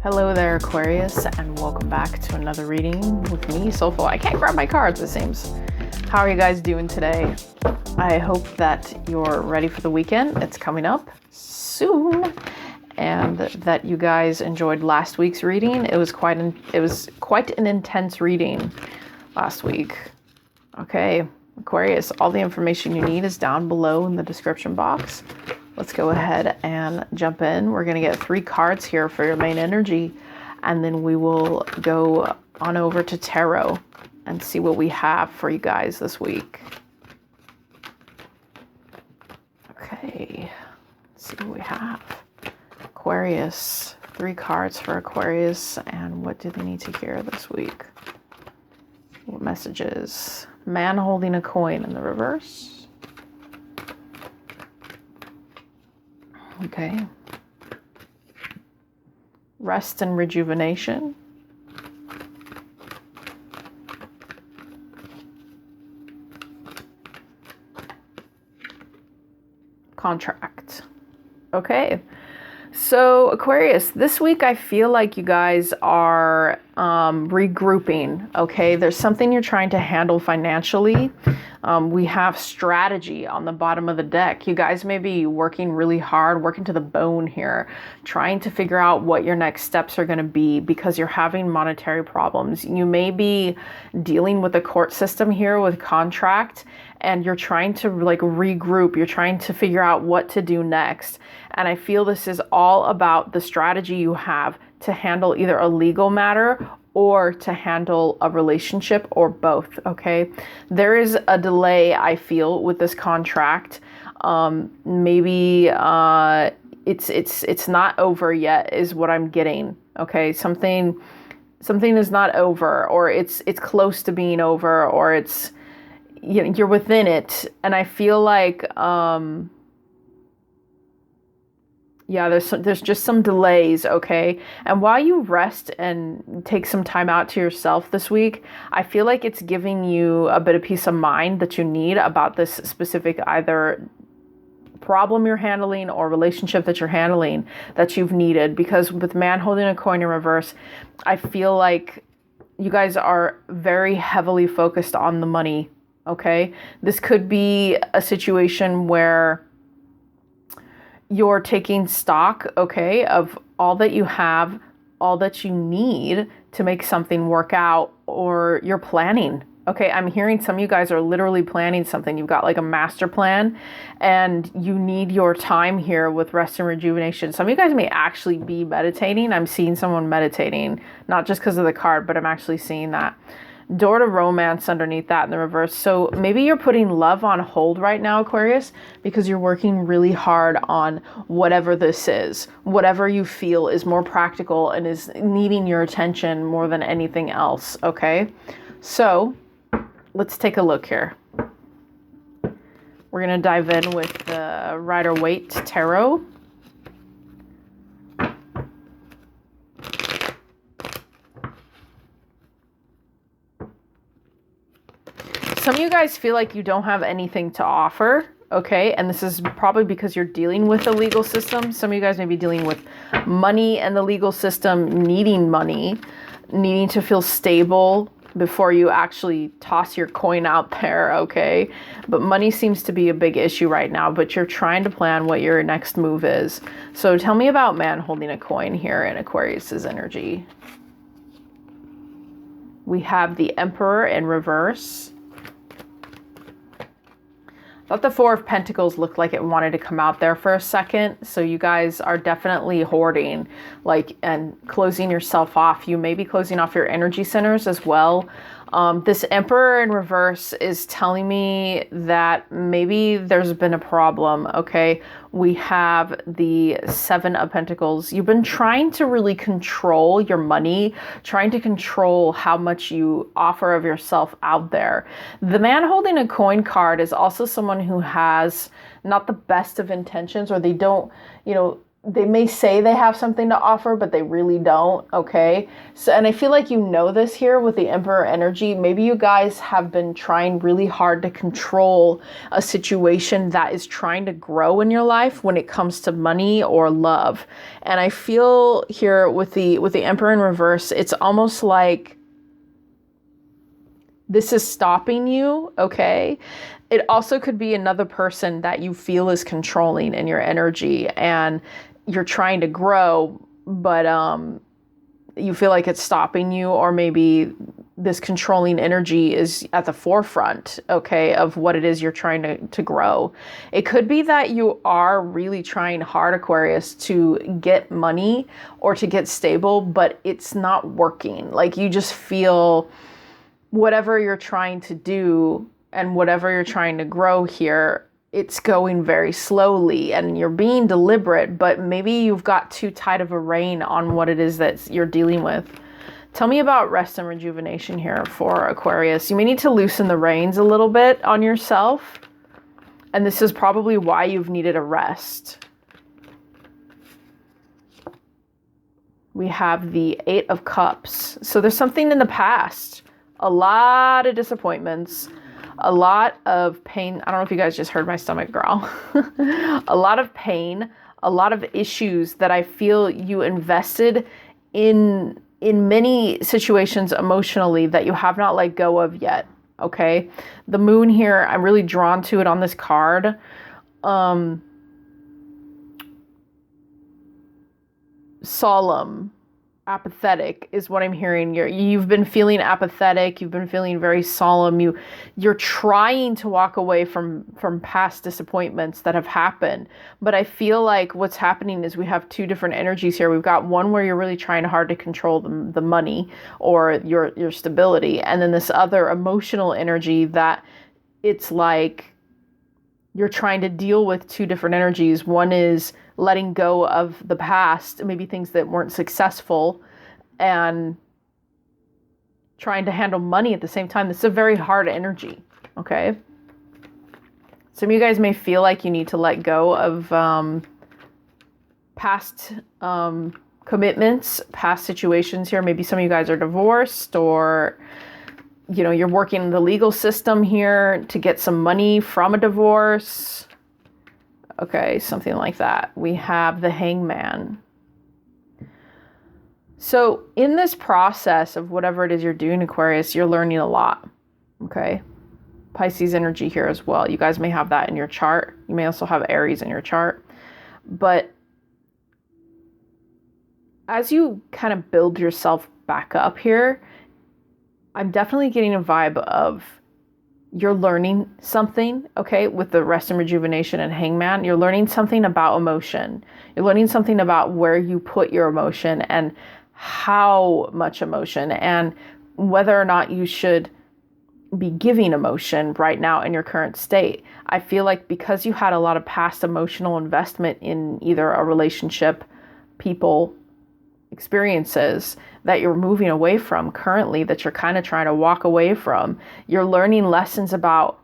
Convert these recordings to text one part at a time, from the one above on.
Hello there, Aquarius, and welcome back to another reading with me, Soulful. I can't grab my cards, it seems. How are you guys doing today? I hope that you're ready for the weekend. It's coming up soon, and that you guys enjoyed last week's reading. It was quite an intense reading last week. Okay, Aquarius, all the information you need is down below in the description box. Let's go ahead and jump in. We're going to get 3 cards here for your main energy, and then we will go on over to tarot and see what we have for you guys this week. Okay, let's see what we have. Aquarius, 3 cards for Aquarius, and what do they need to hear this week? What messages? Man holding a coin in the reverse. Okay. Rest and rejuvenation. Contract. Okay. So Aquarius, this week I feel like you guys are regrouping, okay? There's something you're trying to handle financially. We have strategy on the bottom of the deck. You guys may be working really hard, working to the bone here, trying to figure out what your next steps are going to be because you're having monetary problems. You may be dealing with the court system here with contract, and you're trying to regroup. You're trying to figure out what to do next. And I feel this is all about the strategy you have to handle either a legal matter or to handle a relationship, or both, okay? There is a delay, I feel, with this contract. Maybe it's not over yet is what I'm getting, okay? Something is not over, or it's close to being over, or it's, you know, you're within it. And I feel like there's just some delays, okay? And while you rest and take some time out to yourself this week, I feel like it's giving you a bit of peace of mind that you need about this specific either problem you're handling or relationship that you're handling that you've needed. Because with man holding a coin in reverse, I feel like you guys are very heavily focused on the money, okay? This could be a situation where you're taking stock, okay, of all that you have, all that you need to make something work out, or you're planning. Okay, I'm hearing some of you guys are literally planning something. You've got like a master plan, and you need your time here with rest and rejuvenation. Some of you guys may actually be meditating. I'm seeing someone meditating, not just because of the card, but I'm actually seeing that. Door to romance underneath that in the reverse. So maybe you're putting love on hold right now, Aquarius, because you're working really hard on whatever this is, whatever you feel is more practical and is needing your attention more than anything else, okay? So let's take a look here. We're going to dive in with the Rider-Waite Tarot. Some of you guys feel like you don't have anything to offer, okay? And this is probably because you're dealing with the legal system. Some of you guys may be dealing with money and the legal system, needing money, needing to feel stable before you actually toss your coin out there, okay? But money seems to be a big issue right now, but you're trying to plan what your next move is. So tell me about man holding a coin here in Aquarius's energy. We have the Emperor in reverse. Thought the Four of Pentacles looked like it wanted to come out there for a second. So you guys are definitely hoarding, and closing yourself off. You may be closing off your energy centers as well. This Emperor in reverse is telling me that maybe there's been a problem, okay? We have the Seven of Pentacles. You've been trying to really control your money, trying to control how much you offer of yourself out there. The man holding a coin card is also someone who has not the best of intentions, or they don't, they may say they have something to offer, but they really don't, okay? So, and I feel like you know this here with the Emperor energy. Maybe you guys have been trying really hard to control a situation that is trying to grow in your life when it comes to money or love. And I feel here with the Emperor in reverse, it's almost like this is stopping you, okay? It also could be another person that you feel is controlling in your energy, and you're trying to grow, but you feel like it's stopping you, or maybe this controlling energy is at the forefront, okay, of what it is you're trying to grow. It could be that you are really trying hard, Aquarius, to get money or to get stable, but it's not working. Like you just feel whatever you're trying to do and whatever you're trying to grow here, it's going very slowly and you're being deliberate, but maybe you've got too tight of a rein on what it is that you're dealing with. Tell me about rest and rejuvenation here for Aquarius. You may need to loosen the reins a little bit on yourself, and this is probably why you've needed a rest. We have the Eight of Cups. So there's something in the past, a lot of disappointments, a lot of pain. I don't know if you guys just heard my stomach growl. A lot of pain, a lot of issues that I feel you invested in many situations emotionally that you have not let go of yet, okay? The moon here, I'm really drawn to it on this card. Solemn, apathetic is what I'm hearing. You've been feeling apathetic. You've been feeling very solemn. You're trying to walk away from past disappointments that have happened. But I feel like what's happening is we have two different energies here. We've got one where you're really trying hard to control the money or your stability. And then this other emotional energy that it's like you're trying to deal with two different energies. One is letting go of the past, maybe things that weren't successful, and trying to handle money at the same time. This is a very hard energy, okay? Some of you guys may feel like you need to let go of past commitments, past situations here. Maybe some of you guys are divorced, or you're working in the legal system here to get some money from a divorce. Okay, something like that. We have the Hangman. So in this process of whatever it is you're doing, Aquarius, you're learning a lot, okay? Pisces energy here as well. You guys may have that in your chart. You may also have Aries in your chart. But as you kind of build yourself back up here, I'm definitely getting a vibe of you're learning something, okay, with the rest and rejuvenation and Hangman. You're learning something about emotion. You're learning something about where you put your emotion and how much emotion, and whether or not you should be giving emotion right now in your current state. I feel like because you had a lot of past emotional investment in either a relationship, people, experiences that you're moving away from currently, that you're kind of trying to walk away from, you're learning lessons about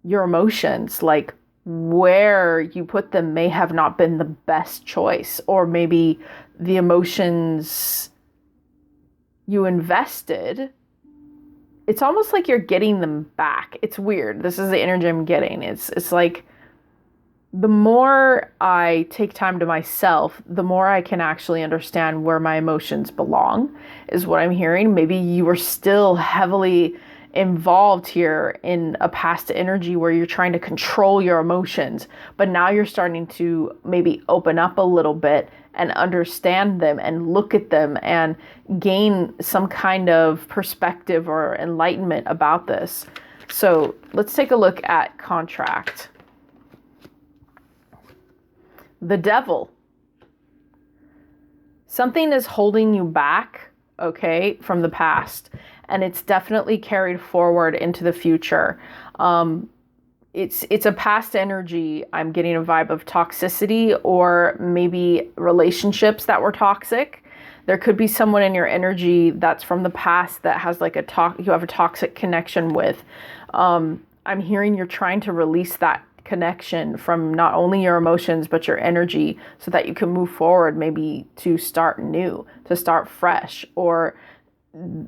your emotions, like where you put them may have not been the best choice, or maybe the emotions you invested, it's almost like you're getting them back. It's weird. This is the energy I'm getting. It's like the more I take time to myself, the more I can actually understand where my emotions belong, is what I'm hearing. Maybe you were still heavily involved here in a past energy where you're trying to control your emotions, but now you're starting to maybe open up a little bit and understand them and look at them and gain some kind of perspective or enlightenment about this. So let's take a look at contract. The Devil. Something is holding you back, okay, from the past, and it's definitely carried forward into the future. It's a past energy. I'm getting a vibe of toxicity, or maybe relationships that were toxic. There could be someone in your energy that's from the past that has like you have a toxic connection with. I'm hearing you're trying to release that connection from not only your emotions, but your energy, so that you can move forward, maybe to start new, to start fresh. Or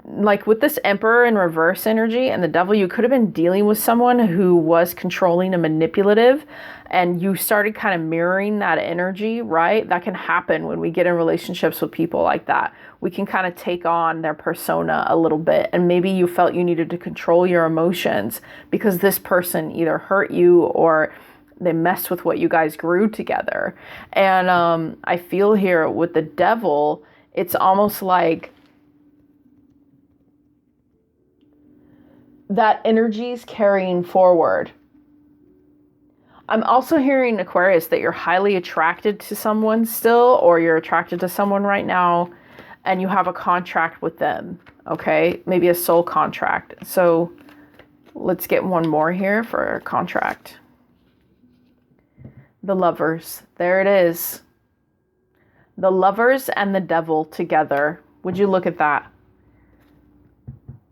like with this Emperor in reverse energy and the Devil, you could have been dealing with someone who was controlling and manipulative, and you started kind of mirroring that energy, right? That can happen when we get in relationships with people like that. We can kind of take on their persona a little bit, and maybe you felt you needed to control your emotions because this person either hurt you or they messed with what you guys grew together. And I feel here with the Devil, it's almost like that energy is carrying forward. I'm also hearing, Aquarius, that you're highly attracted to someone still, or you're attracted to someone right now and you have a contract with them, okay? Maybe a soul contract. So let's get one more here for a contract. The Lovers. There it is. The Lovers and the Devil together. Would you look at that?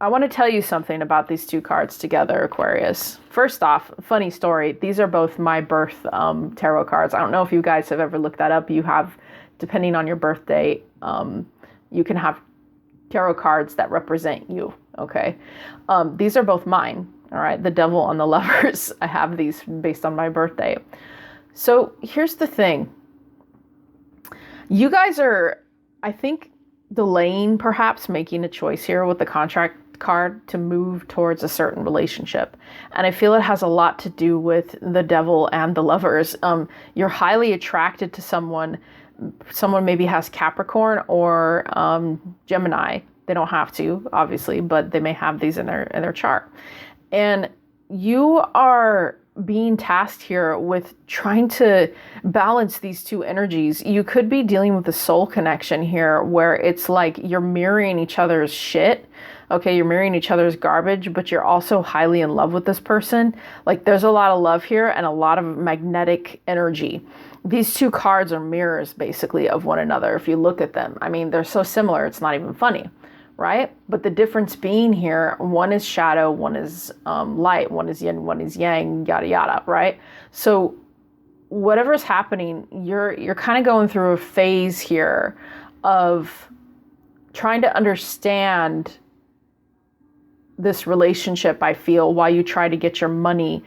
I want to tell you something about these two cards together, Aquarius. First off, funny story. These are both my birth tarot cards. I don't know if you guys have ever looked that up. You have, depending on your birth date, you can have tarot cards that represent you, okay? These are both mine, all right? The Devil and the Lovers. I have these based on my birthday. So here's the thing. You guys are, I think, delaying perhaps making a choice here with the contract card to move towards a certain relationship. And I feel it has a lot to do with the Devil and the Lovers. You're highly attracted to someone. Someone maybe has Capricorn or Gemini. They don't have to, obviously, but they may have these in their chart. And you are being tasked here with trying to balance these two energies. You could be dealing with a soul connection here where it's like you're mirroring each other's shit. Okay, you're mirroring each other's garbage, but you're also highly in love with this person. Like there's a lot of love here and a lot of magnetic energy. These two cards are mirrors basically of one another if you look at them. I mean, they're so similar, it's not even funny, right? But the difference being here, one is shadow, one is light, one is yin, one is yang, yada yada, right? So whatever's happening, you're kind of going through a phase here of trying to understand this relationship, I feel, while you try to get your money,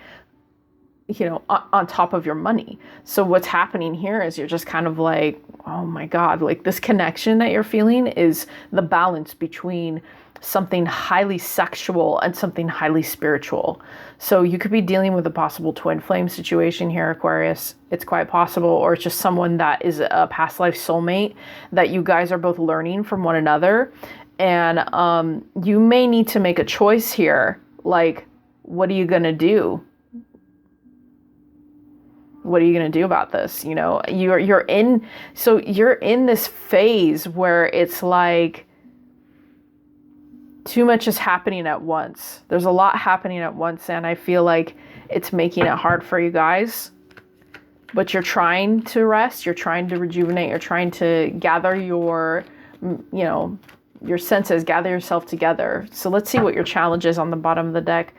on top of your money. So what's happening here is you're just kind of like, oh my God, like this connection that you're feeling is the balance between something highly sexual and something highly spiritual. So you could be dealing with a possible twin flame situation here, Aquarius. It's quite possible, or it's just someone that is a past life soulmate that you guys are both learning from one another. And you may need to make a choice here. Like, what are you going to do? What are you going to do about this? You're in this phase where it's like too much is happening at once. There's a lot happening at once, and I feel like it's making it hard for you guys. But you're trying to rest, you're trying to rejuvenate, you're trying to gather your senses, gather yourself together. So let's see what your challenge is on the bottom of the deck.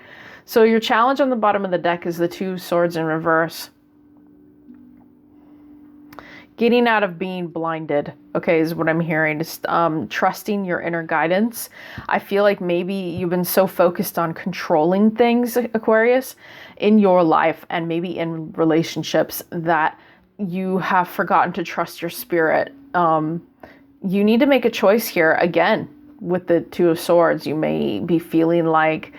So your challenge on the bottom of the deck is the Two Swords in reverse. Getting out of being blinded, okay, is what I'm hearing. Just trusting your inner guidance. I feel like maybe you've been so focused on controlling things, Aquarius, in your life and maybe in relationships that you have forgotten to trust your spirit. You need to make a choice here. Again, with the Two of Swords, you may be feeling like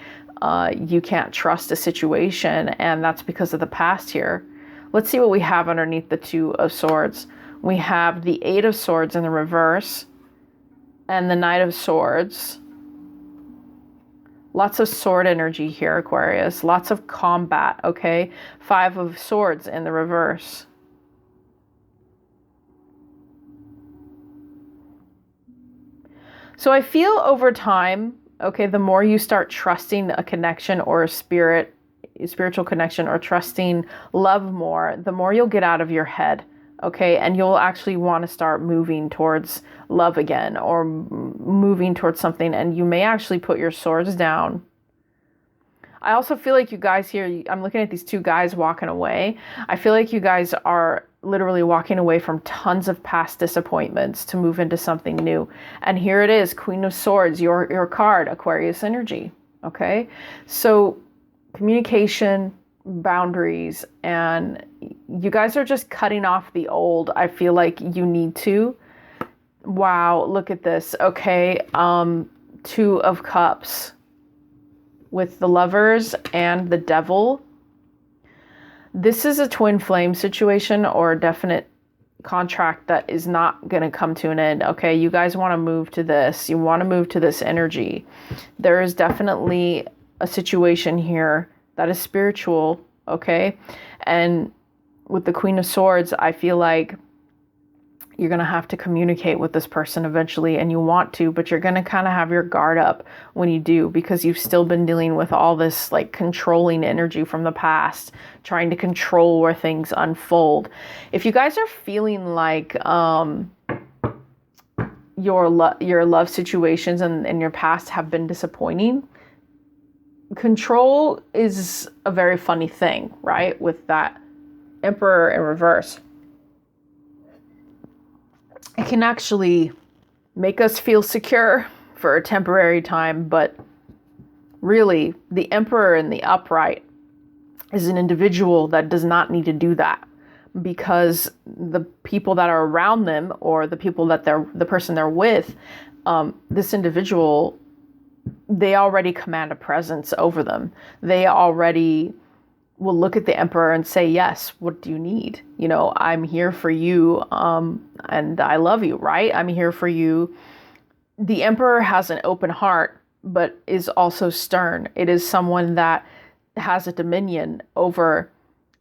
you can't trust a situation, and that's because of the past here. Let's see what we have underneath the Two of Swords. We have the Eight of Swords in the reverse and the Knight of Swords. Lots of sword energy here, Aquarius. Lots of combat, okay? Five of Swords in the reverse. So I feel over time, okay, the more you start trusting a connection or a spiritual connection, or trusting love more, the more you'll get out of your head, okay? And you'll actually want to start moving towards love again, or moving towards something, and you may actually put your swords down. I also feel like you guys here, I'm looking at these two guys walking away. I feel like you guys are literally walking away from tons of past disappointments to move into something new. And here it is, Queen of Swords, your card, Aquarius energy. Okay. So communication, boundaries, and you guys are just cutting off the old. I feel like you need to. Wow. Look at this. Okay. Two of Cups with the Lovers and the Devil. This is a twin flame situation or a definite contract that is not going to come to an end. Okay, you guys want to move to this. You want to move to this energy. There is definitely a situation here that is spiritual. Okay, and with the Queen of Swords, I feel like you're going to have to communicate with this person eventually, and you want to, but you're going to kind of have your guard up when you do, because you've still been dealing with all this like controlling energy from the past, trying to control where things unfold. If you guys are feeling like your love situations and your past have been disappointing, control is a very funny thing, right? With that Emperor in reverse. It can actually make us feel secure for a temporary time, but really the Emperor in the upright is an individual that does not need to do that, because the people that are around them, or the people that the person they're with, this individual, they already command a presence over them. They already will look at the Emperor and say, yes, what do you need? You know, I'm here for you, and I love you, right? I'm here for you. The Emperor has an open heart, but is also stern. It is someone that has a dominion over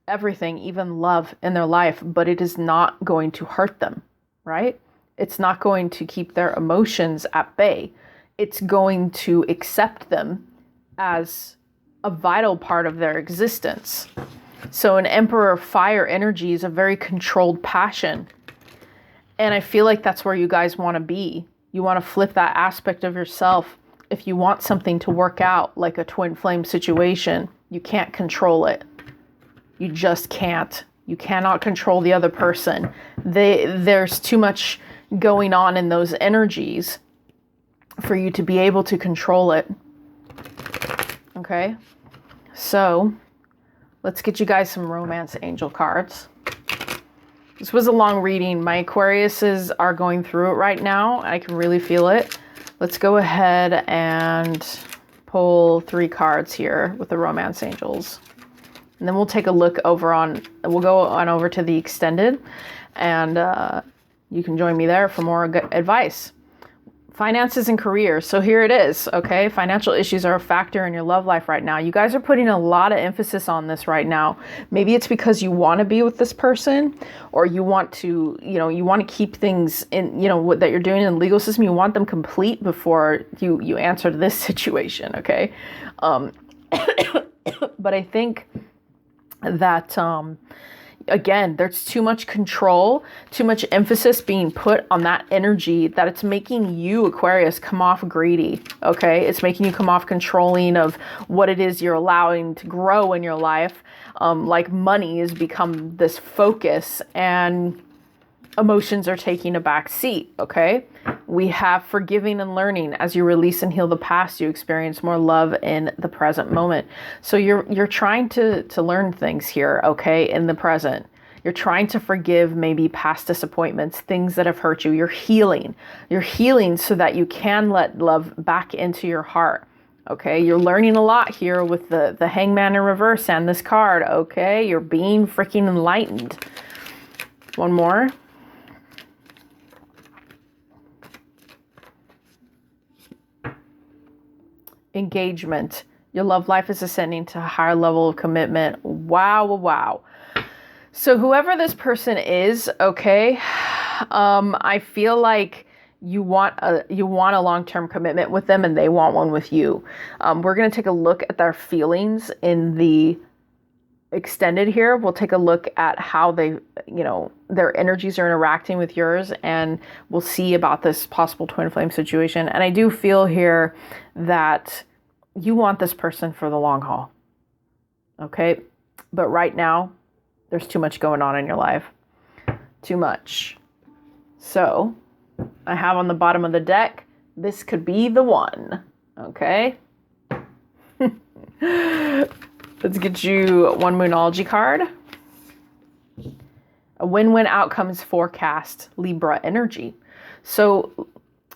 everything, even love in their life, but it is not going to hurt them, right? It's not going to keep their emotions at bay. It's going to accept them as a vital part of their existence. So an Emperor fire energy is a very controlled passion. And I feel like that's where you guys want to be. You want to flip that aspect of yourself. If you want something to work out, like a twin flame situation, you can't control it. You just can't. You cannot control the other person. There's too much going on in those energies for you to be able to control it. Okay, so let's get you guys some romance angel cards. This was a long reading. My Aquariuses are going through it right now. I can really feel it. Let's go ahead and pull 3 cards here with the romance angels. And then we'll take a look we'll go on over to the extended, and you can join me there for more advice. Finances and career. So here it is, okay? Financial issues are a factor in your love life right now. You guys are putting a lot of emphasis on this right now. Maybe it's because you want to be with this person, or you want to, you want to keep things in, what that you're doing in the legal system. You want them complete before you answer this situation, okay? But I think that, again, there's too much control, too much emphasis being put on that energy, that it's making you, Aquarius, come off greedy, okay? It's making you come off controlling of what it is you're allowing to grow in your life. Like money has become this focus, and emotions are taking a back seat, okay? We have forgiving and learning. As you release and heal the past, you experience more love in the present moment. So you're trying to learn things here, okay, in the present. You're trying to forgive maybe past disappointments, things that have hurt you. You're healing. You're healing so that you can let love back into your heart. Okay, you're learning a lot here with the Hangman in reverse and this card, okay? You're being freaking enlightened. One more. Engagement. Your love life is ascending to a higher level of commitment. Wow, wow. So whoever this person is, okay, I feel like you want a long-term commitment with them, and they want one with you. We're going to take a look at their feelings in the extended here. We'll take a look at how they, their energies are interacting with yours, and we'll see about this possible twin flame situation. And I do feel here that you want this person for the long haul. Okay? But right now, there's too much going on in your life. Too much. So, I have on the bottom of the deck, this could be the one. Okay? Let's get you one Moonology card. A win-win outcomes forecast, Libra energy. So,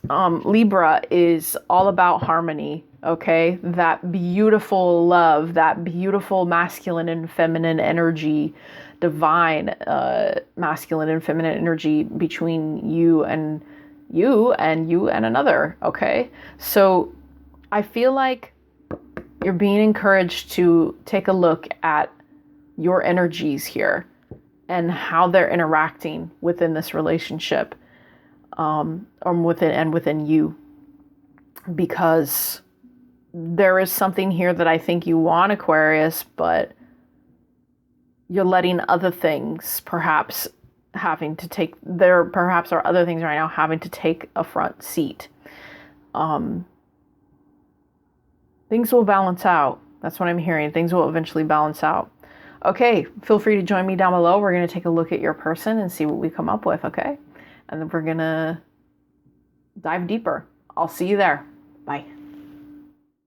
Libra is all about harmony, okay? That beautiful love, that beautiful masculine and feminine energy, divine masculine and feminine energy between you and another, okay? So I feel like you're being encouraged to take a look at your energies here and how they're interacting within this relationship, or within you, because there is something here that I think you want, Aquarius, but you're letting other things perhaps having to take, there perhaps are other things right now having to take a front seat. Things will balance out. That's what I'm hearing. Things will eventually balance out. Okay, feel free to join me down below. We're going to take a look at your person and see what we come up with, okay? And then we're going to dive deeper. I'll see you there. Bye.